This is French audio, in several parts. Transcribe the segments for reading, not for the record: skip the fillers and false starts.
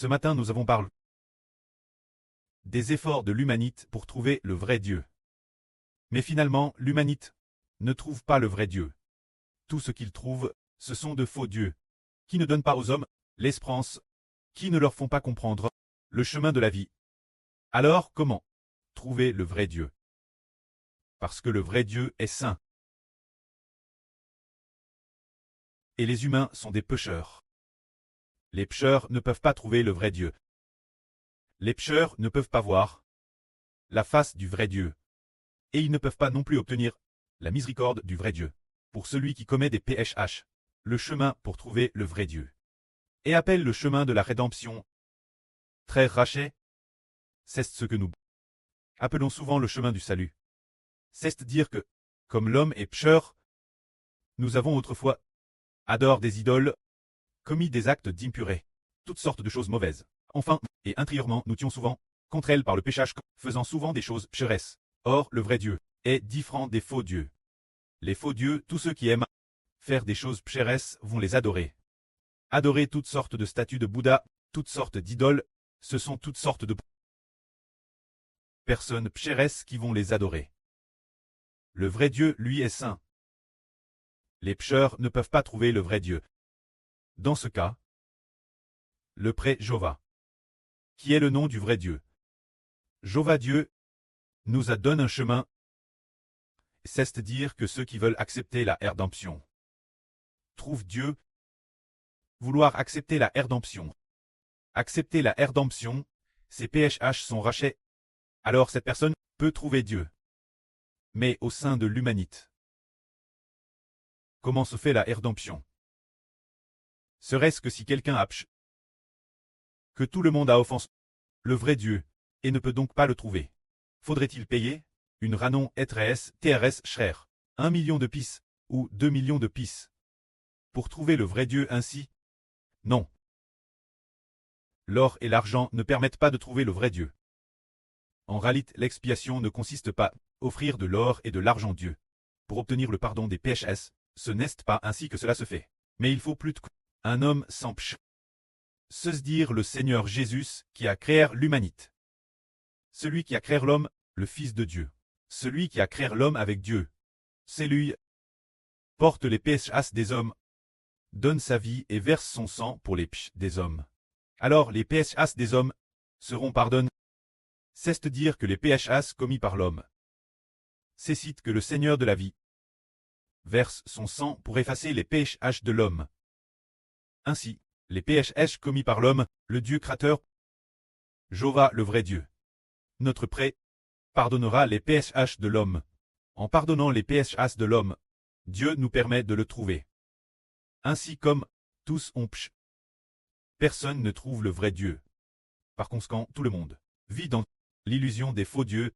Ce matin nous avons parlé des efforts de l'humanité pour trouver le vrai Dieu. Mais finalement, l'humanité ne trouve pas le vrai Dieu. Tout ce qu'il trouve, ce sont de faux dieux, qui ne donnent pas aux hommes l'espérance, qui ne leur font pas comprendre le chemin de la vie. Alors comment trouver le vrai Dieu? Parce que le vrai Dieu est saint. Et les humains sont des pécheurs. Les pécheurs ne peuvent pas trouver le vrai Dieu. Les pécheurs ne peuvent pas voir la face du vrai Dieu. Et ils ne peuvent pas non plus obtenir la miséricorde du vrai Dieu. Pour celui qui commet des PHH, le chemin pour trouver le vrai Dieu. Et appelle le chemin de la rédemption. Très rachet, c'est ce que nous appelons souvent le chemin du salut. C'est dire que, comme l'homme est pécheur, nous avons autrefois adoré des idoles, commis des actes d'impuré, toutes sortes de choses mauvaises. Enfin, et intérieurement, nous tuons souvent contre elles par le péchage, faisant souvent des choses pécheresses. Or, le vrai Dieu est différent des faux dieux. Les faux dieux, tous ceux qui aiment faire des choses pécheresses vont les adorer. Adorer toutes sortes de statues de Bouddha, toutes sortes d'idoles, ce sont toutes sortes de personnes pécheresses qui vont les adorer. Le vrai Dieu, lui, est saint. Les pécheurs ne peuvent pas trouver le vrai Dieu. Dans ce cas, le pré Jéhovah, qui est le nom du vrai Dieu. Jéhovah Dieu nous a donné un chemin, c'est-à-dire que ceux qui veulent accepter la rédemption trouvent Dieu. Vouloir accepter la rédemption. Accepter la rédemption, ses PHH sont rachets. Alors cette personne peut trouver Dieu. Mais au sein de l'humanité, comment se fait la rédemption? Serait-ce que si quelqu'un a péché, que tout le monde a offensé le vrai Dieu, et ne peut donc pas le trouver? Faudrait-il payer une ranon ETRS TRS Schrer, 1 million de pis, ou 2 millions de pis, pour trouver le vrai Dieu ainsi? Non. L'or et l'argent ne permettent pas de trouver le vrai Dieu. En réalité, l'expiation ne consiste pas à offrir de l'or et de l'argent à Dieu. Pour obtenir le pardon des PHS, ce n'est pas ainsi que cela se fait. Mais il faut plus un homme sans péché. Se dire le Seigneur Jésus qui a créé l'humanité. Celui qui a créé l'homme, le Fils de Dieu. Celui qui a créé l'homme avec Dieu. C'est lui. Porte les PHS des hommes. Donne sa vie et verse son sang pour les péchés des hommes. Alors les PHS des hommes seront pardonnés. C'est-à-dire que les PHS commis par l'homme. C'est que le Seigneur de la vie verse son sang pour effacer les PHS de l'homme. Ainsi, les PHS commis par l'homme, le Dieu créateur, Jéhovah le vrai Dieu, notre pré, pardonnera les PHS de l'homme. En pardonnant les PHS de l'homme, Dieu nous permet de le trouver. Ainsi comme tous ont péché, personne ne trouve le vrai Dieu. Par conséquent, tout le monde vit dans l'illusion des faux dieux,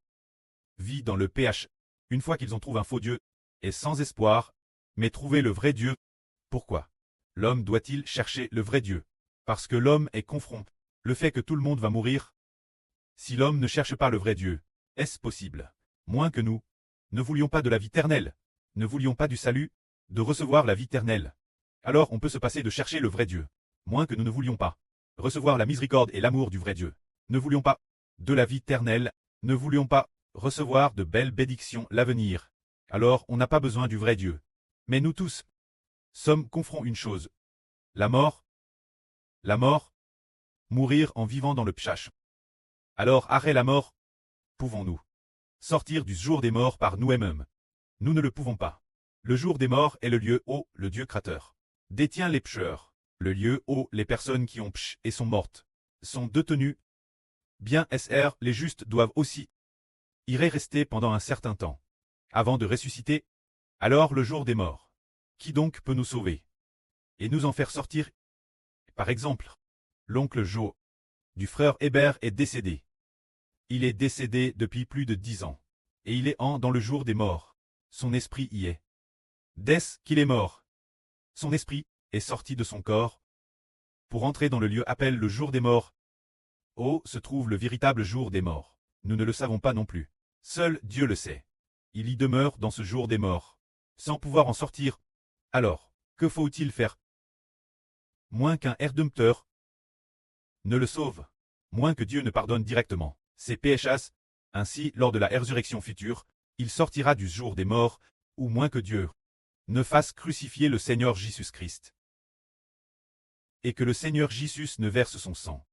vit dans le PH. Une fois qu'ils ont trouvé un faux Dieu, est sans espoir, mais trouver le vrai Dieu. Pourquoi l'homme doit-il chercher le vrai Dieu? Parce que l'homme est confronté. Le fait que tout le monde va mourir. Si l'homme ne cherche pas le vrai Dieu, est-ce possible? Moins que nous ne voulions pas de la vie éternelle, ne voulions pas du salut, de recevoir la vie éternelle. Alors on peut se passer de chercher le vrai Dieu. Moins que nous ne voulions pas recevoir la miséricorde et l'amour du vrai Dieu. Ne voulions pas de la vie éternelle, ne voulions pas recevoir de belles bénédictions l'avenir. Alors on n'a pas besoin du vrai Dieu. Mais nous tous sommes confrontés à une chose. La mort, mourir en vivant dans le pchach. Alors après la mort, pouvons-nous sortir du jour des morts par nous-mêmes? Nous ne le pouvons pas. Le jour des morts est le lieu où le Dieu créateur détient les pécheurs. Le lieu où les personnes qui ont péché et sont mortes sont détenues. Bien SR, les justes doivent aussi y rester pendant un certain temps, avant de ressusciter. Alors le jour des morts, qui donc peut nous sauver et nous en faire sortir? Par exemple, l'oncle Joe du frère Hébert est décédé. Il est décédé depuis plus de 10 ans, et il est dans le jour des morts. Son esprit y est. Dès qu'il est mort, son esprit est sorti de son corps pour entrer dans le lieu appelé le jour des morts. Où se trouve le véritable jour des morts? Nous ne le savons pas non plus. Seul Dieu le sait. Il y demeure dans ce jour des morts, sans pouvoir en sortir. Alors, que faut-il faire? Moins qu'un rédempteur ne le sauve, moins que Dieu ne pardonne directement ses péchés. Ainsi, lors de la résurrection future, il sortira du jour des morts, ou moins que Dieu ne fasse crucifier le Seigneur Jésus-Christ, et que le Seigneur Jésus ne verse son sang,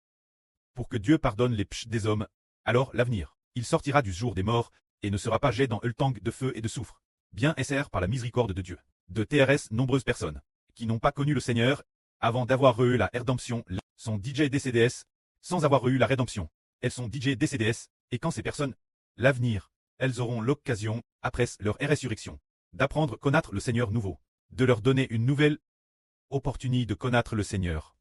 pour que Dieu pardonne les péchés des hommes. Alors l'avenir, il sortira du jour des morts, et ne sera pas jeté dans le tank de feu et de soufre. Bien SR par la miséricorde de Dieu. De TRS, nombreuses personnes qui n'ont pas connu le Seigneur avant d'avoir eu la rédemption sont DJ DCDS, sans avoir eu la rédemption. Elles sont DJ DCDS, et quand ces personnes, l'avenir, elles auront l'occasion, après leur résurrection, d'apprendre à connaître le Seigneur nouveau, de leur donner une nouvelle opportunité de connaître le Seigneur.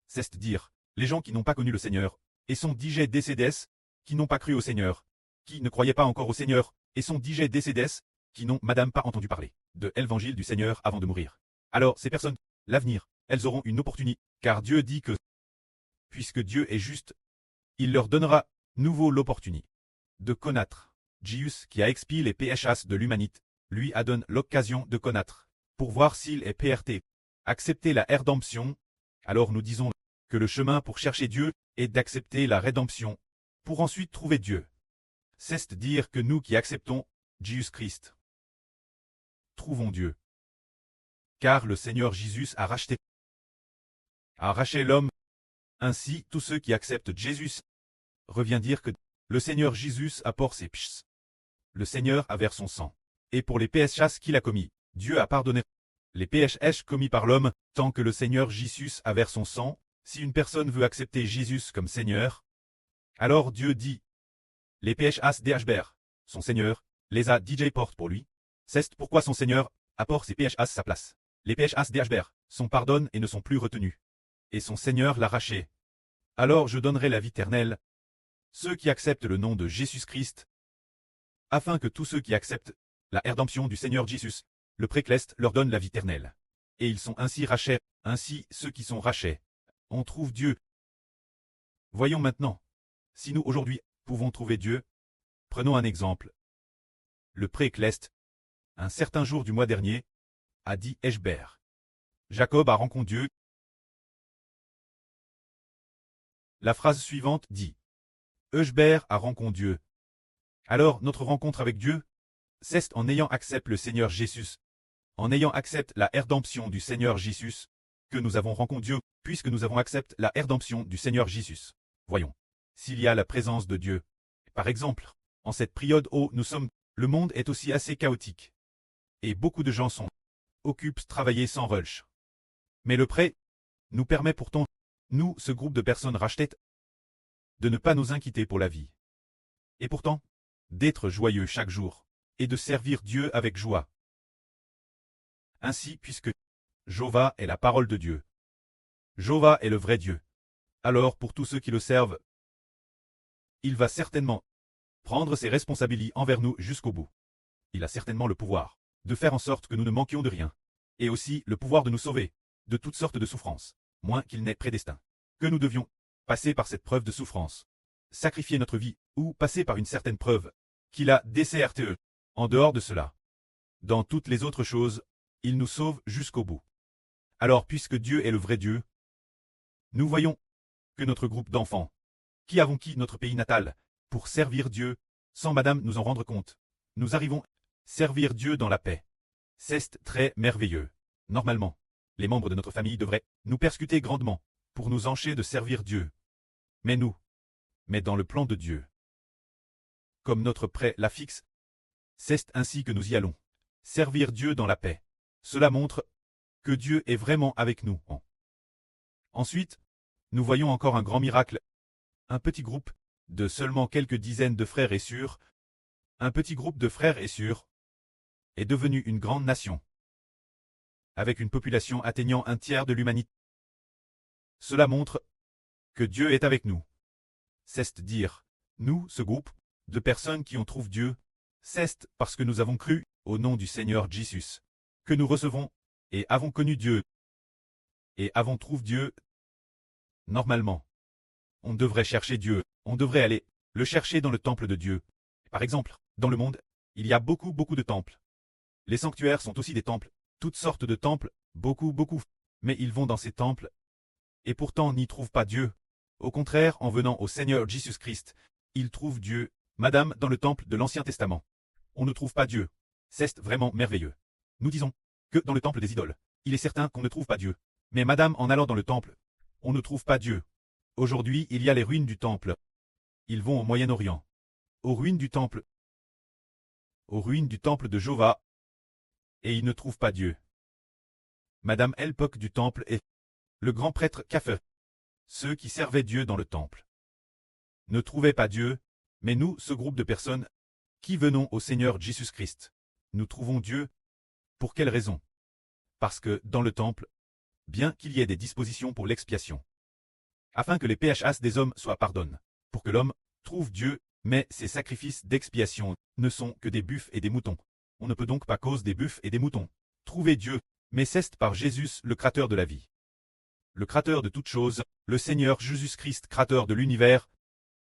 C'est-à-dire, les gens qui n'ont pas connu le Seigneur, et sont DJ DCDS, qui n'ont pas cru au Seigneur, qui ne croyaient pas encore au Seigneur, et sont DJ DCDS, qui n'ont madame pas entendu parler de l'évangile du Seigneur avant de mourir. Alors ces personnes, l'avenir, elles auront une opportunité, car Dieu dit que, puisque Dieu est juste, il leur donnera nouveau l'opportunité de connaître. Jésus qui a expié les péchés de l'humanité, lui a donné l'occasion de connaître, pour voir s'il est PRT. Accepter la rédemption, alors nous disons que le chemin pour chercher Dieu est d'accepter la rédemption, pour ensuite trouver Dieu. C'est-à-dire que nous qui acceptons Jésus-Christ, trouvons Dieu. Car le Seigneur Jésus a arraché l'homme. Ainsi, tous ceux qui acceptent Jésus, revient dire que le Seigneur Jésus apporte ses péchés. Le Seigneur a versé son sang. Et pour les péchés qu'il a commis, Dieu a pardonné les péchés commis par l'homme, tant que le Seigneur Jésus a versé son sang. Si une personne veut accepter Jésus comme Seigneur, alors Dieu dit, les péchés d'Hbr, son Seigneur, les a DJ porte pour lui. C'est pourquoi son Seigneur apporte ses péchés à sa place. Les péchés d'Hbr sont pardonnés et ne sont plus retenus. Et son Seigneur l'a racheté. Alors je donnerai la vie éternelle, ceux qui acceptent le nom de Jésus-Christ, afin que tous ceux qui acceptent la rédemption du Seigneur Jésus, le précleste leur donne la vie éternelle. Et ils sont ainsi rachetés, ainsi ceux qui sont rachetés, on trouve Dieu. Voyons maintenant, si nous aujourd'hui pouvons trouver Dieu, prenons un exemple. Le précleste, un certain jour du mois dernier, a dit Hbr. Jacob a rencontré Dieu. La phrase suivante dit Hbr a rencontré Dieu. Alors notre rencontre avec Dieu, c'est en ayant accepté le Seigneur Jésus, en ayant accepté la rédemption du Seigneur Jésus, que nous avons rencontré Dieu, puisque nous avons accepté la rédemption du Seigneur Jésus. Voyons, s'il y a la présence de Dieu. Par exemple, en cette période où nous sommes, le monde est aussi assez chaotique. Et beaucoup de gens sont occupés travailler sans rush. Mais le prêt nous permet pourtant, nous, ce groupe de personnes rachetées, de ne pas nous inquiéter pour la vie. Et pourtant, d'être joyeux chaque jour, et de servir Dieu avec joie. Ainsi, puisque Jéhovah est la parole de Dieu. Jéhovah est le vrai Dieu. Alors pour tous ceux qui le servent, il va certainement prendre ses responsabilités envers nous jusqu'au bout. Il a certainement le pouvoir de faire en sorte que nous ne manquions de rien, et aussi le pouvoir de nous sauver de toutes sortes de souffrances, moins qu'il n'est prédestin. Que nous devions passer par cette preuve de souffrance, sacrifier notre vie, ou passer par une certaine preuve qu'il a DCRTE. En dehors de cela, dans toutes les autres choses, il nous sauve jusqu'au bout. Alors puisque Dieu est le vrai Dieu, nous voyons que notre groupe d'enfants, qui avons quitté notre pays natal, pour servir Dieu, sans madame nous en rendre compte, nous arrivons à servir Dieu dans la paix. C'est très merveilleux. Normalement, les membres de notre famille devraient nous persécuter grandement, pour nous empêcher de servir Dieu. Mais dans le plan de Dieu, comme notre prêt la fixe, c'est ainsi que nous y allons. Servir Dieu dans la paix. Cela montre que Dieu est vraiment avec nous. Ensuite, nous voyons encore un grand miracle. Un petit groupe de seulement quelques dizaines de frères et sœurs, un petit groupe de frères et sœurs, est devenu une grande nation, avec une population atteignant un tiers de l'humanité. Cela montre que Dieu est avec nous. C'est-à-dire, nous, ce groupe de personnes qui ont trouvé Dieu, c'est parce que nous avons cru au nom du Seigneur Jésus, que nous recevons et avons connu Dieu et avons trouvé Dieu. Normalement, on devrait chercher Dieu, on devrait aller le chercher dans le temple de Dieu. Par exemple, dans le monde, il y a beaucoup de temples. Les sanctuaires sont aussi des temples, toutes sortes de temples, beaucoup, mais ils vont dans ces temples et pourtant n'y trouvent pas Dieu. Au contraire, en venant au Seigneur Jésus-Christ, ils trouvent Dieu, Madame, dans le temple de l'Ancien Testament. On ne trouve pas Dieu. C'est vraiment merveilleux. Nous disons que dans le temple des idoles, il est certain qu'on ne trouve pas Dieu. Mais Madame, en allant dans le temple, on ne trouve pas Dieu. Aujourd'hui, il y a les ruines du temple. Ils vont au Moyen-Orient. Aux ruines du temple. Aux ruines du temple de Jova. Et ils ne trouvent pas Dieu. Madame Elpoc du temple et le grand prêtre Kaffer. Ceux qui servaient Dieu dans le temple. Ne trouvaient pas Dieu, mais nous, ce groupe de personnes, qui venons au Seigneur Jésus-Christ, nous trouvons Dieu. Pour quelle raison? Parce que, dans le temple, bien qu'il y ait des dispositions pour l'expiation, afin que les péchés des hommes soient pardonnés, pour que l'homme trouve Dieu, mais ces sacrifices d'expiation ne sont que des buffles et des moutons. On ne peut donc pas, cause des buffles et des moutons, trouver Dieu, mais c'est par Jésus, le Créateur de la vie. Le Créateur de toutes choses, le Seigneur Jésus-Christ, Créateur de l'univers,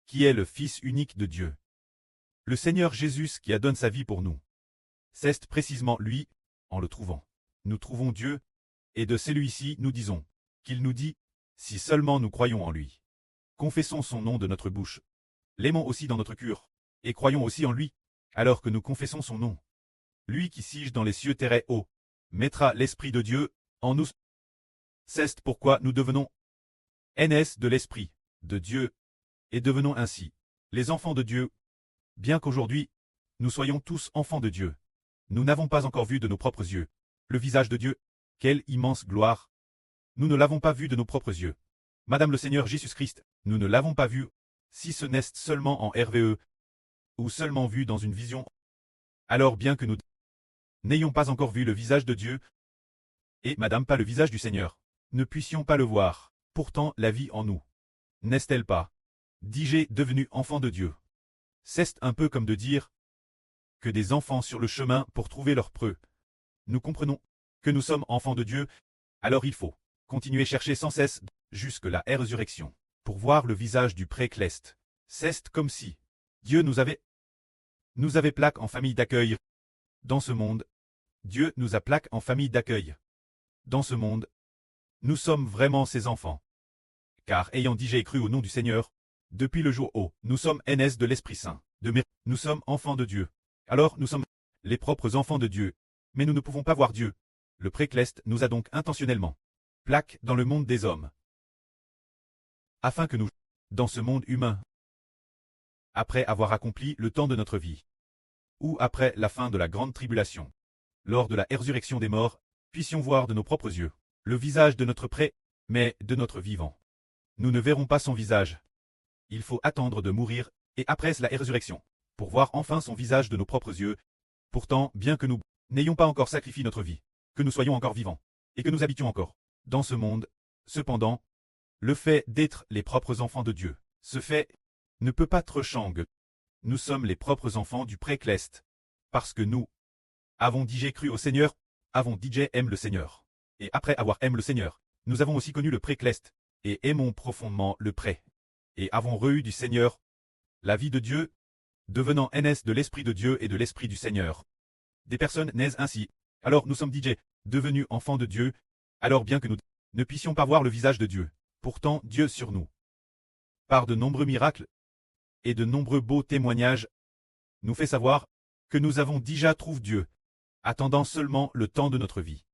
qui est le Fils unique de Dieu. Le Seigneur Jésus qui a donné sa vie pour nous. C'est précisément lui, en le trouvant. Nous trouvons Dieu, et de celui-ci nous disons, qu'il nous dit, si seulement nous croyons en lui. Confessons son nom de notre bouche. L'aimons aussi dans notre cœur, et croyons aussi en lui, alors que nous confessons son nom. Lui qui siège dans les cieux très haut, mettra l'Esprit de Dieu en nous. C'est pourquoi nous devenons NS de l'Esprit de Dieu, et devenons ainsi les enfants de Dieu. Bien qu'aujourd'hui, nous soyons tous enfants de Dieu, nous n'avons pas encore vu de nos propres yeux le visage de Dieu. Quelle immense gloire! Nous ne l'avons pas vu de nos propres yeux. Madame le Seigneur Jésus-Christ, nous ne l'avons pas vu, si ce n'est seulement en RVE, ou seulement vu dans une vision. Alors bien que nous n'ayons pas encore vu le visage de Dieu, et Madame pas le visage du Seigneur, ne puissions pas le voir, pourtant la vie en nous. N'est-elle pas, dis-je, devenu enfant de Dieu? C'est un peu comme de dire que des enfants sur le chemin pour trouver leur preux. Nous comprenons que nous sommes enfants de Dieu, alors il faut continuer chercher sans cesse, jusque la résurrection, pour voir le visage du précleste. C'est comme si Dieu nous avait plaqué en famille d'accueil. Dans ce monde, Dieu nous a plaqué en famille d'accueil. Dans ce monde, nous sommes vraiment ses enfants. Car ayant dit j'ai cru au nom du Seigneur, depuis le jour où nous sommes NS de l'Esprit Saint, nous sommes enfants de Dieu. Alors nous sommes les propres enfants de Dieu, mais nous ne pouvons pas voir Dieu. Le précleste nous a donc intentionnellement plaqué dans le monde des hommes, afin que nous, dans ce monde humain, après avoir accompli le temps de notre vie, ou après la fin de la grande tribulation, lors de la résurrection des morts, puissions voir de nos propres yeux le visage de notre prêt, mais de notre vivant. Nous ne verrons pas son visage. Il faut attendre de mourir, et après la résurrection, pour voir enfin son visage de nos propres yeux. Pourtant, bien que nous n'ayons pas encore sacrifié notre vie, que nous soyons encore vivants, et que nous habitions encore dans ce monde, cependant, le fait d'être les propres enfants de Dieu, ce fait ne peut pas être change. Nous sommes les propres enfants du précleste, parce que nous avons dit j'ai cru au Seigneur, avons dit j'ai aime le Seigneur. Et après avoir aimé le Seigneur, nous avons aussi connu le précleste, et aimons profondément le pré. Et avons reçu du Seigneur la vie de Dieu, devenant NS de l'Esprit de Dieu et de l'Esprit du Seigneur. Des personnes naissent ainsi. Alors nous sommes DJ, devenus enfants de Dieu, alors bien que nous ne puissions pas voir le visage de Dieu, pourtant Dieu sur nous, par de nombreux miracles et de nombreux beaux témoignages, nous fait savoir que nous avons déjà trouvé Dieu, attendant seulement le temps de notre vie,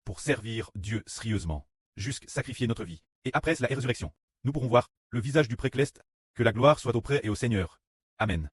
pour servir Dieu sérieusement, jusqu'à sacrifier notre vie. Et après la résurrection, nous pourrons voir le visage du précleste, que la gloire soit auprès et au Seigneur. Amen.